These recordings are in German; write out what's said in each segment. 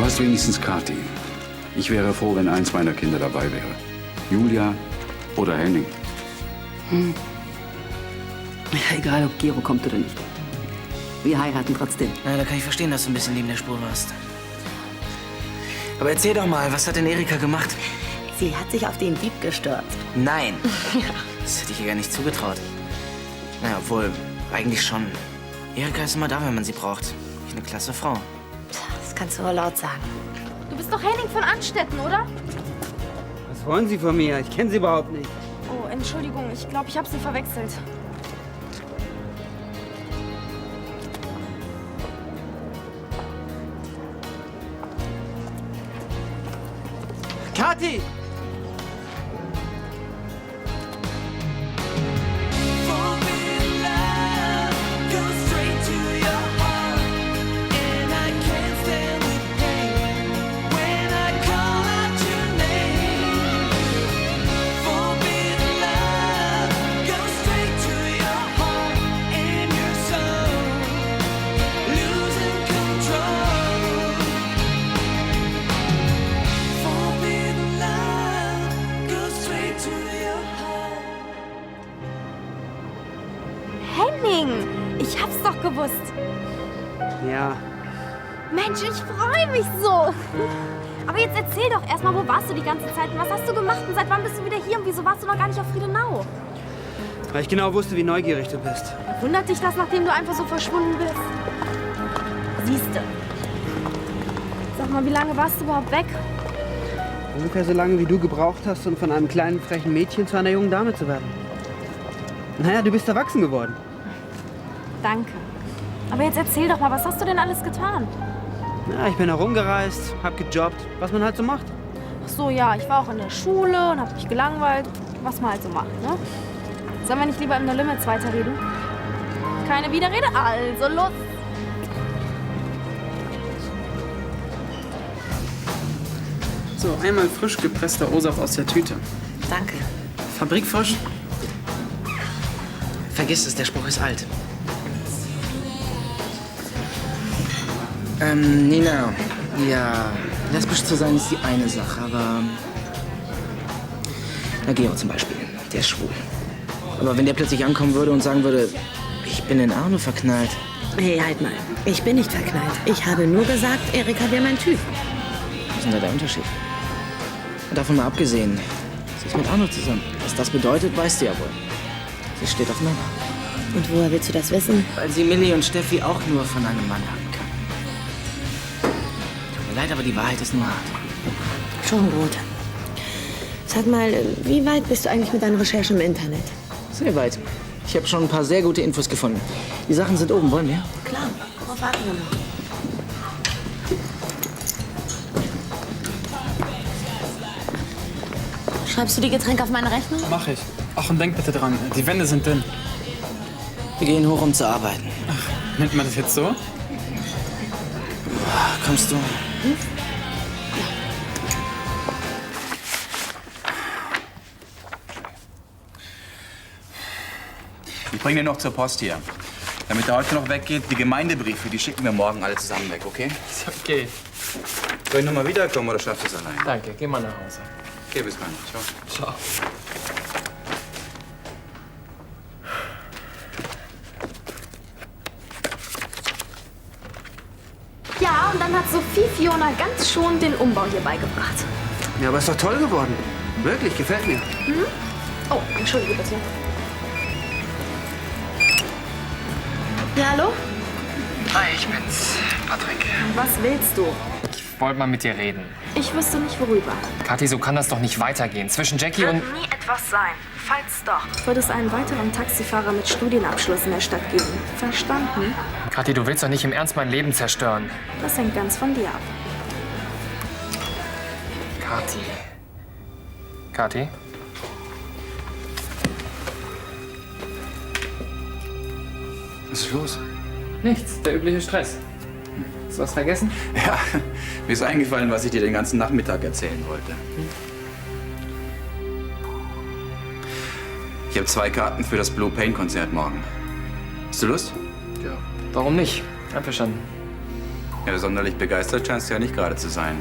Du hast wenigstens Kathi. Ich wäre froh, wenn eins meiner Kinder dabei wäre. Julia oder Henning. Ja, egal, ob Gero kommt oder nicht. Wir heiraten trotzdem. Na, da kann ich verstehen, dass du ein bisschen neben der Spur warst. Aber erzähl doch mal, was hat denn Erika gemacht? Sie hat sich auf den Dieb gestürzt. Nein. Das hätte ich ihr gar nicht zugetraut. Naja, obwohl, eigentlich schon. Erika ist immer da, wenn man sie braucht. Eine klasse Frau. Das kannst du wohl laut sagen. Du bist doch Henning von Anstetten, oder? Was wollen Sie von mir? Ich kenne Sie überhaupt nicht. Oh, Entschuldigung, ich glaube, ich habe sie verwechselt. Kathi! Henning! Ich hab's doch gewusst. Ja, Mensch, ich freue mich so. Aber jetzt erzähl doch erstmal, wo warst du die ganze Zeit und was hast du gemacht und seit wann bist du wieder hier und wieso warst du noch gar nicht auf Friedenau? weil ich genau wusste, wie neugierig du bist. Wundert dich das, nachdem du einfach so verschwunden bist? Siehste. Sag mal, wie lange warst du überhaupt weg? Ungefähr so lange, wie du gebraucht hast, um von einem kleinen, frechen Mädchen zu einer jungen Dame zu werden. Naja, du bist erwachsen geworden. Danke. Aber jetzt erzähl doch mal, was hast du denn alles getan? Ja, ich bin herumgereist, hab gejobbt, was man halt so macht. Ach so, ja, ich war auch in der Schule und hab mich gelangweilt, was man halt so macht, ne? Sollen wir nicht lieber im No Limits weiterreden? Keine Widerrede? Also los! So, einmal frisch gepresster O-Saft aus der Tüte. Danke. Fabrikfrisch? Vergiss es, der Spruch ist alt. Nina, ja, lesbisch zu sein ist die eine Sache, aber... Na, Gero zum Beispiel, der ist schwul. Aber wenn der plötzlich ankommen würde und sagen würde, ich bin in Arno verknallt. Hey, halt mal. Ich bin nicht verknallt. Ich habe nur gesagt, Erika wäre mein Typ. Was ist denn da der Unterschied? Und davon mal abgesehen, sie ist mit Arno zusammen. Was das bedeutet, weißt du ja wohl. Sie steht auf Männer. Und woher willst du das wissen? Weil sie Millie und Steffi auch nur von einem Mann haben kann. Tut mir leid, aber die Wahrheit ist nur hart. Schon gut. Sag mal, wie weit bist du eigentlich mit deinen Recherchen im Internet? Sehr weit. Ich habe schon ein paar sehr gute Infos gefunden. Die Sachen sind oben, wollen wir? Klar, worauf warten wir noch? Schreibst du die Getränke auf meine Rechnung? Mach ich. Ach, und denk bitte dran, die Wände sind dünn. Wir gehen hoch, um zu arbeiten. Nennt man das jetzt so? Kommst du? Ich bringe den noch zur Post hier. Damit er heute noch weggeht, die Gemeindebriefe, die schicken wir morgen alle zusammen weg, okay? Ist okay. Soll ich noch mal wiederkommen oder schaffst du es allein? Danke, geh mal nach Hause. Okay, bis dann. Ciao. Ciao. Ja, und dann hat Sophie Fiona ganz schonend den Umbau hier beigebracht. Ja, aber ist doch toll geworden. Wirklich, gefällt mir. Oh, entschuldige bitte. Ja, hallo? Hi, ich bin's, Patrick. Was willst du? Ich wollte mal mit dir reden. Ich wüsste nicht, worüber. Kathi, so kann das doch nicht weitergehen. Zwischen Jackie und... nie etwas sein. Falls doch, wird es einen weiteren Taxifahrer mit Studienabschluss in der Stadt geben. Verstanden? Kathi, du willst doch nicht im Ernst mein Leben zerstören. Das hängt ganz von dir ab. Kathi. Kathi? Was ist los? Nichts, der übliche Stress. Hast du was vergessen? Ja, mir ist eingefallen, was ich dir den ganzen Nachmittag erzählen wollte. Ich habe 2 Karten für das Blue Pain Konzert morgen. Hast du Lust? Ja. Warum nicht? Einverstanden. Ja, sonderlich begeistert scheinst du ja nicht gerade zu sein.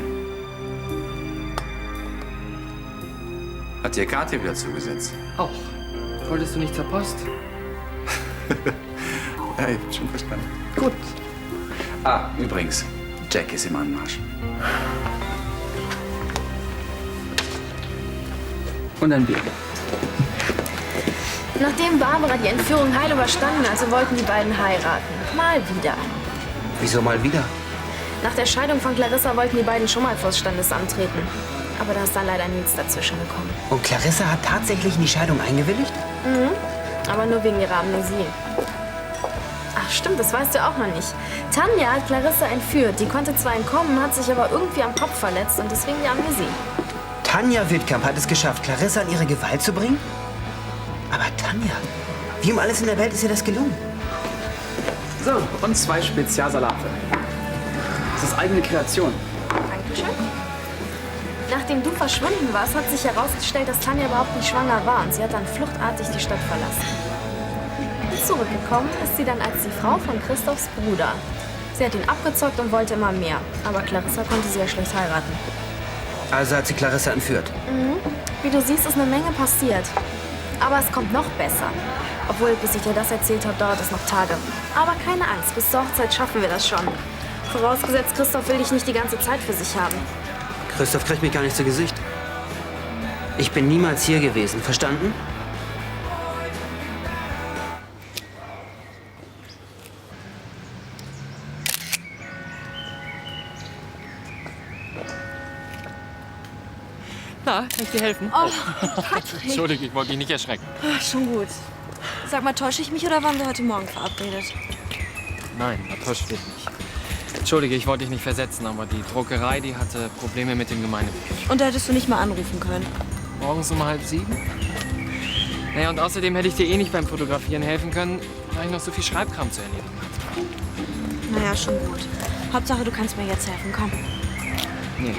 Hat dir Kathi wieder zugesetzt? Auch. Wolltest du nicht zur Post? Ja, ich hab schon verstanden. Gut. Ah, übrigens, Jack ist im Anmarsch. Und ein Bier. Nachdem Barbara die Entführung heil überstanden hatte, wollten die beiden heiraten. Mal wieder. Wieso mal wieder? Nach der Scheidung von Clarissa wollten die beiden schon mal vors Standesamt treten. Aber da ist dann leider nichts dazwischen gekommen. Und Clarissa hat tatsächlich in die Scheidung eingewilligt? Aber nur wegen ihrer Amnesie. Ach stimmt, das weißt du auch noch nicht. Tanja hat Clarissa entführt. Die konnte zwar entkommen, hat sich aber irgendwie am Kopf verletzt und deswegen die Amnesie. Tanja Wittkamp hat es geschafft, Clarissa in ihre Gewalt zu bringen? Aber Tanja, wie um alles in der Welt ist ihr das gelungen? So, und 2 Spezialsalate. Das ist eigene Kreation. Dankeschön. Nachdem du verschwunden warst, hat sich herausgestellt, dass Tanja überhaupt nicht schwanger war und sie hat dann fluchtartig die Stadt verlassen. Zurückgekommen ist sie dann als die Frau von Christophs Bruder. Sie hat ihn abgezockt und wollte immer mehr, aber Clarissa konnte sie ja schlecht heiraten. Also hat sie Clarissa entführt. Wie du siehst, ist eine Menge passiert. Aber es kommt noch besser. Obwohl, bis ich dir das erzählt habe, dauert es noch Tage. Aber keine Angst, bis zur Hochzeit schaffen wir das schon. Vorausgesetzt, Christoph will dich nicht die ganze Zeit für sich haben. Christoph kriegt mich gar nicht zu Gesicht. Ich bin niemals hier gewesen, verstanden? Na, kann ich dir helfen? Oh, Patrick. Entschuldige, ich wollte dich nicht erschrecken. Ach, schon gut. Sag mal, täusche ich mich oder waren wir heute Morgen verabredet? Nein, da täuscht dich nicht. Entschuldige, ich wollte dich nicht versetzen, aber die Druckerei, die hatte Probleme mit dem Gemeindebrief. Und da hättest du nicht mal anrufen können. Morgens um 6:30? Naja, und außerdem hätte ich dir eh nicht beim Fotografieren helfen können, da ich noch so viel Schreibkram zu erledigen hatte. Naja, schon gut. Hauptsache, du kannst mir jetzt helfen. Komm. Nee.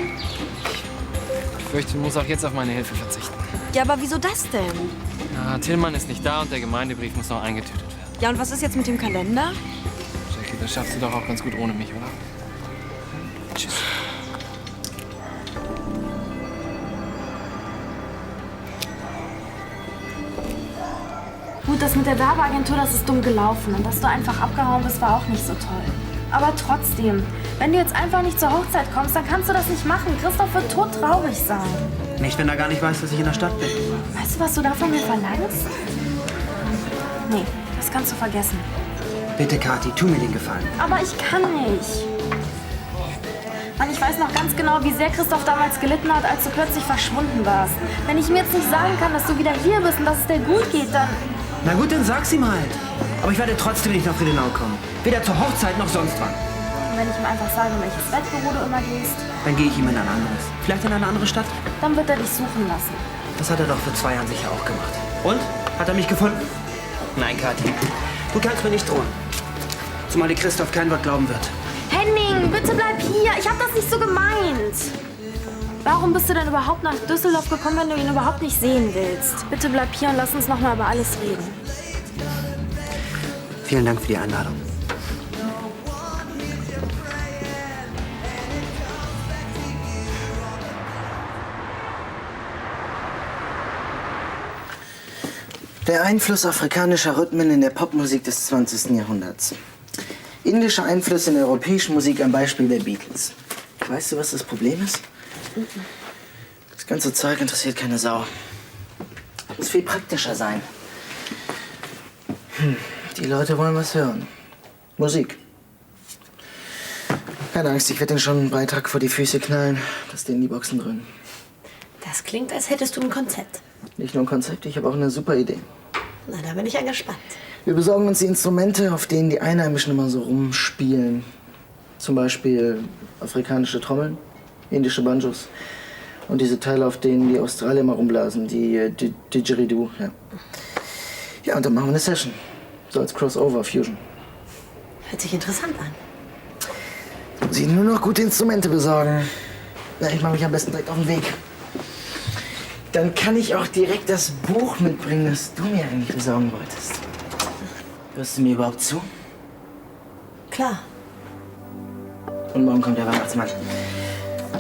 Ich fürchte, du musst auch jetzt auf meine Hilfe verzichten. Ja, aber wieso das denn? Na, Tillmann ist nicht da und der Gemeindebrief muss noch eingetütet werden. Ja, und was ist jetzt mit dem Kalender? Jackie, das schaffst du doch auch ganz gut ohne mich, oder? Tschüss. Gut, das mit der Werbeagentur, das ist dumm gelaufen. Und dass du einfach abgehauen bist, war auch nicht so toll. Aber trotzdem, wenn du jetzt einfach nicht zur Hochzeit kommst, dann kannst du das nicht machen. Christoph wird todtraurig sein. Nicht, wenn er gar nicht weiß, dass ich in der Stadt bin. Weißt du, was du da von mir verlangst? Nee, das kannst du vergessen. Bitte, Kathi, tu mir den Gefallen. Aber ich kann nicht. Mann, ich weiß noch ganz genau, wie sehr Christoph damals gelitten hat, als du plötzlich verschwunden warst. Wenn ich mir jetzt nicht sagen kann, dass du wieder hier bist und dass es dir gut geht, dann... Na gut, dann sag's ihm halt. Aber ich werde trotzdem nicht nach Friedenau kommen. Weder zur Hochzeit noch sonst wann. Und wenn ich ihm einfach sage, in welches Bettbüro du immer gehst, Dann gehe ich ihm in ein anderes. Vielleicht in eine andere Stadt. dann wird er dich suchen lassen. Das hat er doch vor 2 Jahren sicher auch gemacht. Und? Hat er mich gefunden? Nein, Kathi. Du kannst mir nicht drohen. Zumal dir Christoph kein Wort glauben wird. Henning, bitte bleib hier. Ich habe das nicht so gemeint. Warum bist du denn überhaupt nach Düsseldorf gekommen, wenn du ihn überhaupt nicht sehen willst? Bitte bleib hier und lass uns noch mal über alles reden. Vielen Dank für die Einladung. Der Einfluss afrikanischer Rhythmen in der Popmusik des 20. Jahrhunderts. Indische Einflüsse in der europäischen Musik am Beispiel der Beatles. Weißt du, was das Problem ist? Das ganze Zeug interessiert keine Sau. Muss viel praktischer sein. Die Leute wollen was hören. Musik. Keine Angst, ich werde denen schon einen Beitrag vor die Füße knallen, dass denen die Boxen dröhnen. Das klingt, als hättest du ein Konzept. Nicht nur ein Konzept, ich habe auch eine super Idee. Na, da bin ich ja gespannt. Wir besorgen uns die Instrumente, auf denen die Einheimischen immer so rumspielen. Zum Beispiel afrikanische Trommeln, indische Banjos und diese Teile, auf denen die Australier mal rumblasen, die Didgeridoo. Ja. Ja, und dann machen wir eine Session. So als Crossover-Fusion. Hört sich interessant an. Muss ich nur noch gute Instrumente besorgen. Na, ich mache mich am besten direkt auf den Weg. Dann kann ich auch direkt das Buch mitbringen, das du mir eigentlich besorgen wolltest. Hörst du mir überhaupt zu? Klar. Und morgen kommt der Weihnachtsmann.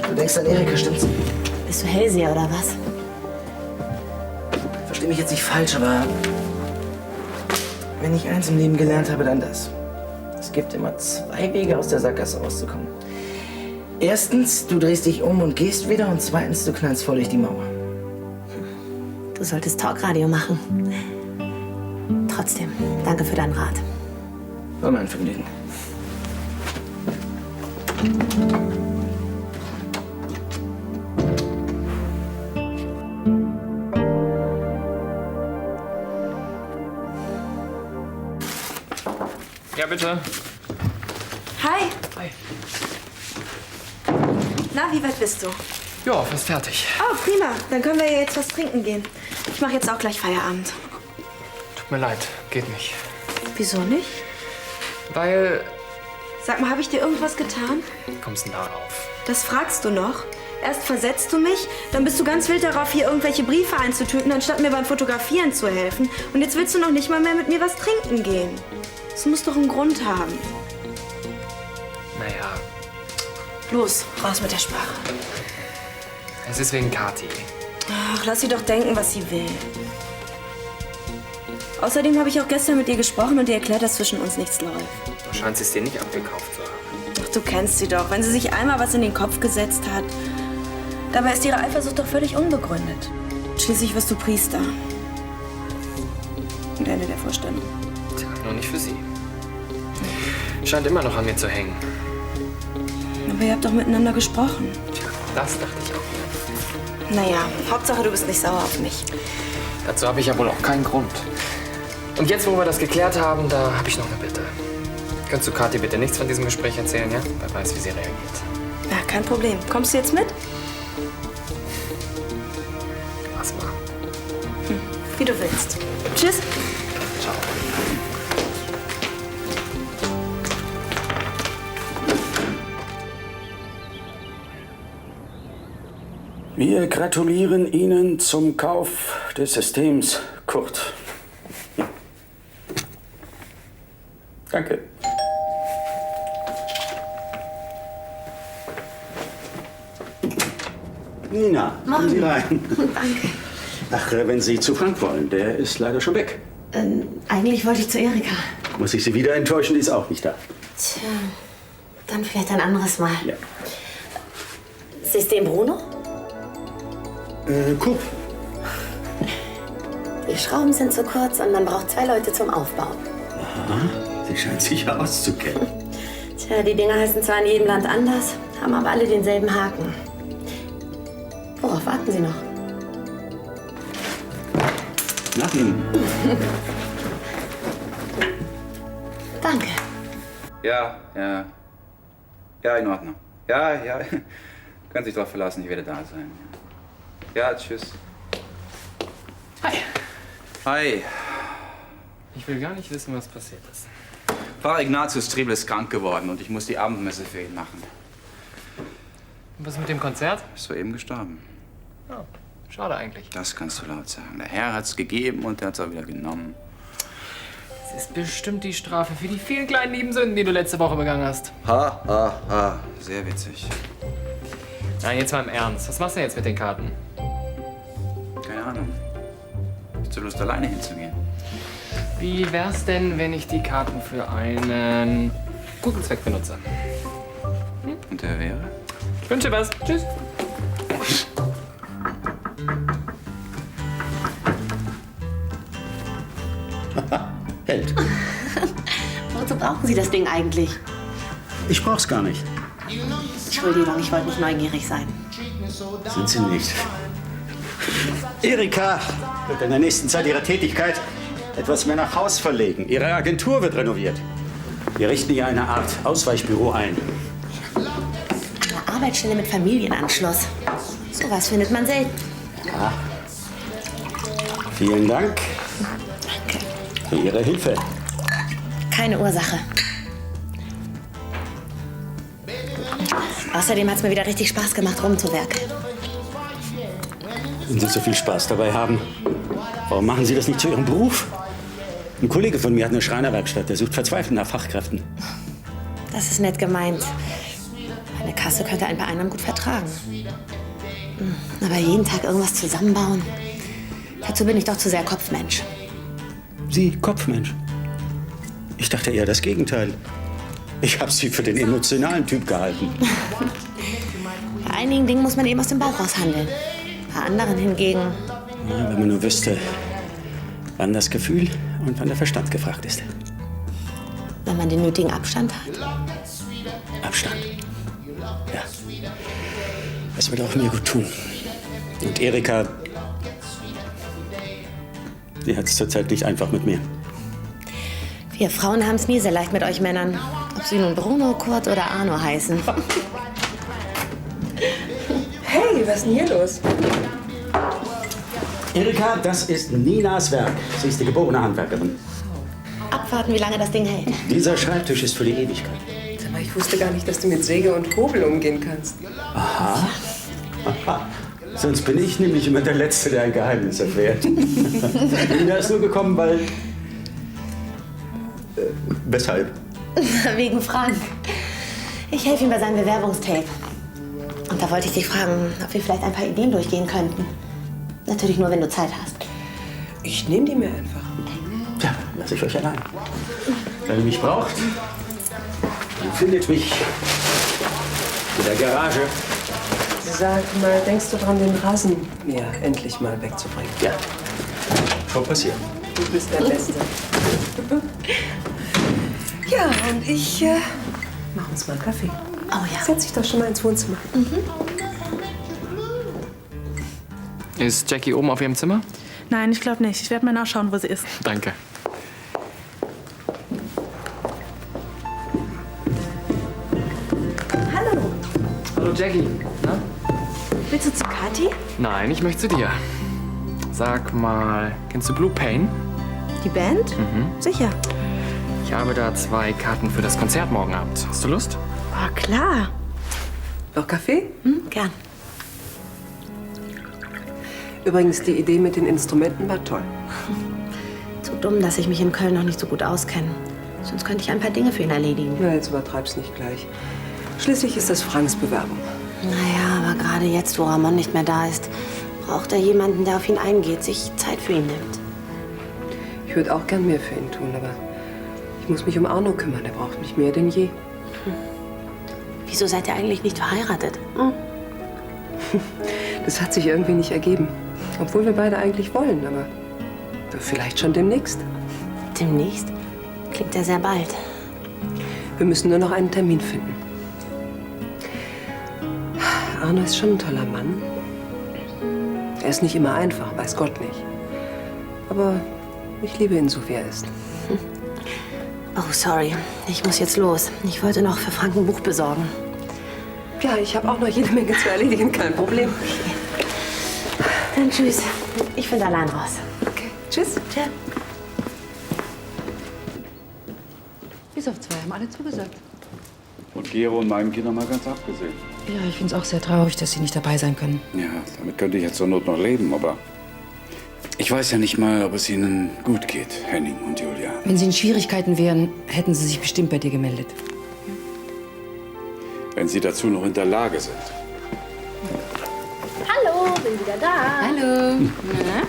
Du denkst an Erika, stimmt's? Bist du Hellseher oder was? Versteh mich jetzt nicht falsch, aber wenn ich eins im Leben gelernt habe, dann das. Es gibt immer 2 Wege, aus der Sackgasse rauszukommen. Erstens, du drehst dich um und gehst wieder. Und zweitens, du knallst voll durch die Mauer. Du solltest Talkradio machen. Trotzdem, danke für deinen Rat. War mein Vergnügen. Ja, bitte. Hi. Hi. Na, wie weit bist du? Ja, fast fertig. Oh, prima. Dann können wir ja jetzt was trinken gehen. Ich mache jetzt auch gleich Feierabend. Tut mir leid, geht nicht. Wieso nicht? Weil... Sag mal, habe ich dir irgendwas getan? Wie kommst du denn darauf? Das fragst du noch. Erst versetzt du mich, dann bist du ganz wild darauf, hier irgendwelche Briefe einzutüten, anstatt mir beim Fotografieren zu helfen. Und jetzt willst du noch nicht mal mehr mit mir was trinken gehen. Das muss doch einen Grund haben. Naja, Los, raus mit der Sprache. es ist wegen Kathi. Ach, lass sie doch denken, was sie will. Außerdem habe ich auch gestern mit ihr gesprochen und ihr erklärt, dass zwischen uns nichts läuft. Du scheinst es dir nicht abgekauft zu haben. Ach, du kennst sie doch. Wenn sie sich einmal was in den Kopf gesetzt hat. Dabei ist ihre Eifersucht doch völlig unbegründet. Schließlich wirst du Priester. Und Ende der Vorstellung. Tja, nur nicht für sie. Scheint immer noch an mir zu hängen. Aber ihr habt doch miteinander gesprochen. Tja, das dachte ich auch. Naja, Hauptsache, du bist nicht sauer auf mich. Dazu habe ich ja wohl auch keinen Grund. Und jetzt, wo wir das geklärt haben, da habe ich noch eine Bitte. Könntest du Kathi bitte nichts von diesem Gespräch erzählen, ja? Wer weiß, wie sie reagiert. Ja, kein Problem. Kommst du jetzt mit? Lass mal. Wie du willst. Tschüss. Ciao. Wir gratulieren Ihnen zum Kauf des Systems, Kurt. Danke. Nina, kommen Sie rein. Danke. Ach, wenn Sie zu Frank wollen, der ist leider schon weg. Eigentlich wollte ich zu Erika. Muss ich Sie wieder enttäuschen, die ist auch nicht da. Tja, dann vielleicht ein anderes Mal. Ja. System Bruno? Kup. Die Schrauben sind zu kurz und man braucht 2 Leute zum Aufbau. Aha, Sie scheint sich ja auszukennen. Tja, die Dinger heißen zwar in jedem Land anders, haben aber alle denselben Haken. Worauf warten Sie noch? Nach Ihnen. Danke. Ja, ja. Ja, in Ordnung. Ja, ja. Können sich darauf verlassen, ich werde da sein. Ja, tschüss. Hi. Hi. Ich will gar nicht wissen, was passiert ist. Pfarrer Ignatius Triebel ist krank geworden und ich muss die Abendmesse für ihn machen. Und was mit dem Konzert? Ist soeben gestorben. Oh, schade eigentlich. Das kannst du laut sagen. Der Herr hat's gegeben und er hat's auch wieder genommen. Das ist bestimmt die Strafe für die vielen kleinen Liebensünden, die du letzte Woche begangen hast. Ha, ha, ha. Sehr witzig. Nein, jetzt mal im Ernst. Was machst du denn jetzt mit den Karten? Keine Ahnung. Hast du Lust, alleine hinzugehen? Wie wär's denn, wenn ich die Karten für einen guten Zweck benutze? Und der wäre? Ich wünsche dir was. Tschüss. Held. Wozu brauchen Sie das Ding eigentlich? Ich brauch's gar nicht. Entschuldigung, ich wollte nicht neugierig sein. Sind Sie nicht. Erika wird in der nächsten Zeit ihre Tätigkeit etwas mehr nach Haus verlegen. Ihre Agentur wird renoviert. Wir richten hier eine Art Ausweichbüro ein. Eine Arbeitsstelle mit Familienanschluss. Sowas findet man selten. Ja. Vielen Dank für Ihre Hilfe. Keine Ursache. Außerdem hat es mir wieder richtig Spaß gemacht, rumzuwerkeln. Wenn Sie so viel Spaß dabei haben, warum machen Sie das nicht zu Ihrem Beruf? Ein Kollege von mir hat eine Schreinerwerkstatt, der sucht verzweifelt nach Fachkräften. Das ist nett gemeint. Meine Kasse könnte ein paar Einnahmen gut vertragen. Aber jeden Tag irgendwas zusammenbauen, dazu bin ich doch zu sehr Kopfmensch. Sie Kopfmensch? Ich dachte eher das Gegenteil. Ich habe Sie für den emotionalen Typ gehalten. Bei einigen Dingen muss man eben aus dem Bauch raus handeln. Bei anderen hingegen... Ja, wenn man nur wüsste, wann das Gefühl und wann der Verstand gefragt ist. Wenn man den nötigen Abstand hat. Abstand. Ja. Das würde auch mir gut tun. Und Erika, die hat es zurzeit nicht einfach mit mir. Wir Frauen haben es nie sehr leicht mit euch Männern. Ob sie nun Bruno, Kurt oder Arno heißen. Hey, was ist denn hier los? Erika, das ist Ninas Werk. Sie ist die geborene Handwerkerin. Abwarten, wie lange das Ding hält. Dieser Schreibtisch ist für die Ewigkeit. Sag mal, ich wusste gar nicht, dass du mit Säge und Hobel umgehen kannst. Aha. Aha. Sonst bin ich nämlich immer der Letzte, der ein Geheimnis erfährt. Nina ist nur gekommen, weil... weshalb? Wegen Frank. Ich helfe ihm bei seinem Bewerbungstape. Und da wollte ich dich fragen, ob wir vielleicht ein paar Ideen durchgehen könnten. Natürlich nur, wenn du Zeit hast. Ich nehme die mir einfach. Tja, lass ich euch allein. Wenn ihr mich braucht, dann findet mich in der Garage. Sag mal, denkst du dran, den Rasenmäher endlich mal wegzubringen? Ja, schon passiert. Du bist der Beste. Ja, und ich mach uns mal einen Kaffee. Oh ja. Setz dich doch schon mal ins Wohnzimmer. Ist Jackie oben auf ihrem Zimmer? Nein, ich glaube nicht. Ich werde mal nachschauen, wo sie ist. Danke. Hallo. Hallo Jackie. Na? Willst du zu Kathi? Nein, ich möchte zu dir. Sag mal, kennst du Blue Pain? Die Band? Sicher. Ich habe da 2 Karten für das Konzert morgen Abend. Hast du Lust? Oh, klar. Noch Kaffee? Gern. Übrigens, die Idee mit den Instrumenten war toll. Zu dumm, dass ich mich in Köln noch nicht so gut auskenne. Sonst könnte ich ein paar Dinge für ihn erledigen. Na, jetzt übertreib's nicht gleich. Schließlich ist das Franks Bewerbung. Naja, aber gerade jetzt, wo Ramon nicht mehr da ist, braucht er jemanden, der auf ihn eingeht, sich Zeit für ihn nimmt. Ich würde auch gern mehr für ihn tun, aber ich muss mich um Arno kümmern. Der braucht mich mehr denn je. Wieso seid ihr eigentlich nicht verheiratet? Das hat sich irgendwie nicht ergeben. Obwohl wir beide eigentlich wollen, aber vielleicht schon demnächst. Demnächst? Klingt ja sehr bald. Wir müssen nur noch einen Termin finden. Arno ist schon ein toller Mann. Er ist nicht immer einfach, weiß Gott nicht. Aber ich liebe ihn so, wie er ist. Oh, sorry. Ich muss jetzt los. Ich wollte noch für Frank ein Buch besorgen. Ja, ich habe auch noch jede Menge zu erledigen, kein Problem. Dann tschüss. Ich finde allein raus. Okay, tschüss. Tschüss. Bis auf 2 haben alle zugesagt. Von Gero und meinen Kindern mal ganz abgesehen. Ja, ich finde es auch sehr traurig, dass sie nicht dabei sein können. Ja, damit könnte ich jetzt zur Not noch leben, aber ich weiß ja nicht mal, ob es ihnen gut geht, Henning und Julia. Wenn sie in Schwierigkeiten wären, hätten sie sich bestimmt bei dir gemeldet. Wenn sie dazu noch in der Lage sind. Hallo, bin wieder da. Hallo. Na,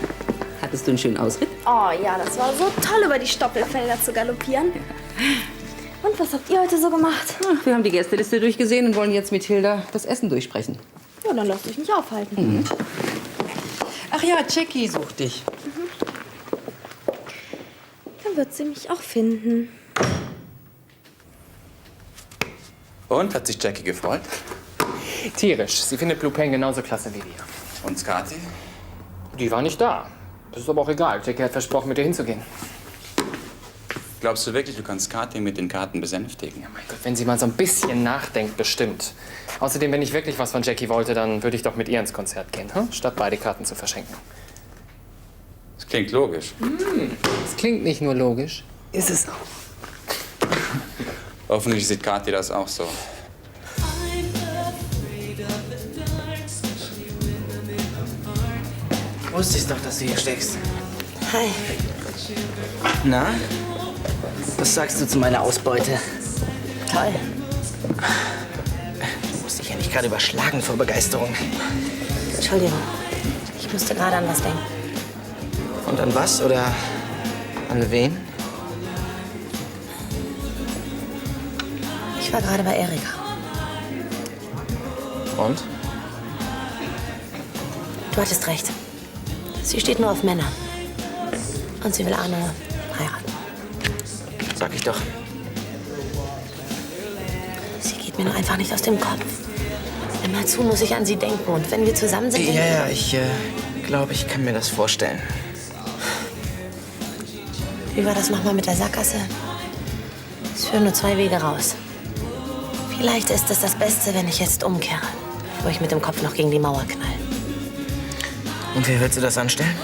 hattest du einen schönen Ausritt? Oh ja, das war so toll, über die Stoppelfelder zu galoppieren. Und was habt ihr heute so gemacht? Ach, wir haben die Gästeliste durchgesehen und wollen jetzt mit Hilda das Essen durchsprechen. Ja, dann lasst euch nicht aufhalten. Ach ja, Jackie sucht dich. Dann wird sie mich auch finden. Und, hat sich Jackie gefreut? Tierisch. Sie findet Blue Pain genauso klasse wie wir. Und Skati? Die war nicht da. Das ist aber auch egal. Jackie hat versprochen, mit ihr hinzugehen. Glaubst du wirklich, du kannst Skati mit den Karten besänftigen? Ja, mein Gott, wenn sie mal so ein bisschen nachdenkt, bestimmt. Außerdem, wenn ich wirklich was von Jackie wollte, dann würde ich doch mit ihr ins Konzert gehen, statt beide Karten zu verschenken. Das klingt logisch. Das klingt nicht nur logisch. Ist es auch. Hoffentlich sieht Kathi das auch so. Wusste ich doch, dass du hier steckst. Hi. Na? Was sagst du zu meiner Ausbeute? Toll. Muss mich gerade überschlagen vor Begeisterung. Entschuldigung, ich musste gerade an was denken. Und an was oder an wen? Ich war gerade bei Erika. Und? Du hattest recht. Sie steht nur auf Männer. Und sie will Arno heiraten. Sag ich doch. Sie geht mir nur einfach nicht aus dem Kopf. Immerzu muss ich an sie denken. Und wenn wir zusammen sind... Ja, ich glaube, ich kann mir das vorstellen. Wie war das nochmal mit der Sackgasse? Es führen nur 2 Wege raus. Vielleicht ist es das Beste, wenn ich jetzt umkehre, bevor ich mit dem Kopf noch gegen die Mauer knall. Und wie willst du das anstellen?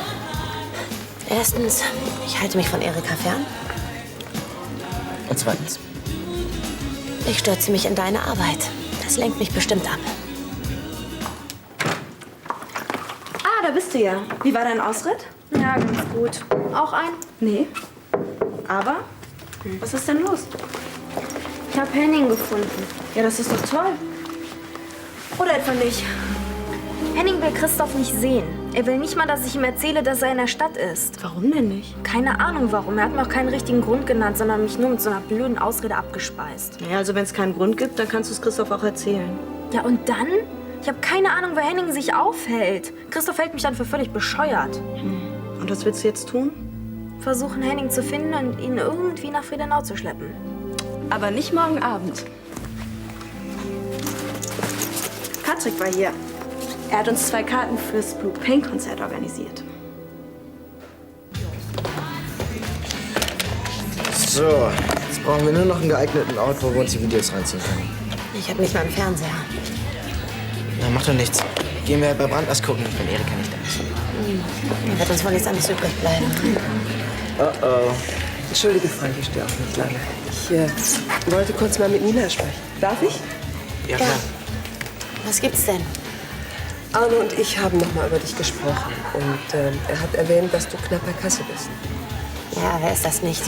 Erstens, ich halte mich von Erika fern. Und zweitens? Ich stürze mich in deine Arbeit. Das lenkt mich bestimmt ab. Ah, da bist du ja. Wie war dein Ausritt? Ja, ganz gut. Auch ein? Nee. Aber? Was ist denn los? Ich habe Henning gefunden. Ja, das ist doch toll. Oder etwa nicht? Henning will Christoph nicht sehen. Er will nicht mal, dass ich ihm erzähle, dass er in der Stadt ist. Warum denn nicht? Keine Ahnung warum. Er hat mir auch keinen richtigen Grund genannt, sondern mich nur mit so einer blöden Ausrede abgespeist. Naja, also wenn es keinen Grund gibt, dann kannst du es Christoph auch erzählen. Ja, und dann? Ich habe keine Ahnung, wo Henning sich aufhält. Christoph hält mich dann für völlig bescheuert. Und was willst du jetzt tun? Versuchen, Henning zu finden und ihn irgendwie nach Friedenau zu schleppen. Aber nicht morgen Abend. Patrick war hier. Er hat uns 2 Karten fürs Blue Pain Konzert organisiert. So, jetzt brauchen wir nur noch einen geeigneten Ort, wo wir uns die Videos reinziehen können. Ich habe nicht mal einen Fernseher. Na, macht doch nichts. Gehen wir bei Brandnest gucken, wenn Erika nicht da ist. Mir wird uns wohl nichts anderes übrig bleiben. Oh. Entschuldige, Frank, ich stehe auch nicht lange. Ich wollte kurz mal mit Nina sprechen. Darf ich? Ja, klar. Was gibt's denn? Arno und ich haben noch mal über dich gesprochen. Und er hat erwähnt, dass du knapp bei Kasse bist. Ja, wer ist das nicht?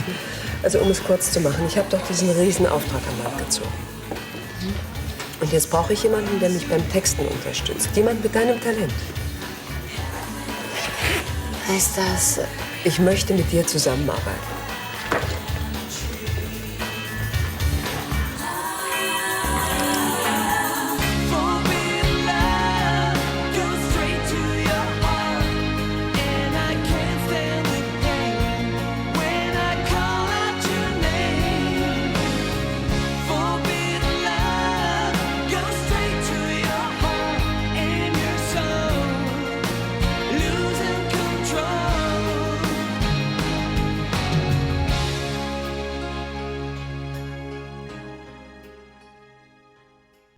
Also, um es kurz zu machen, ich habe doch diesen riesen Auftrag an Land gezogen. Und jetzt brauche ich jemanden, der mich beim Texten unterstützt. Jemand mit deinem Talent. Heißt das... Ich möchte mit dir zusammenarbeiten.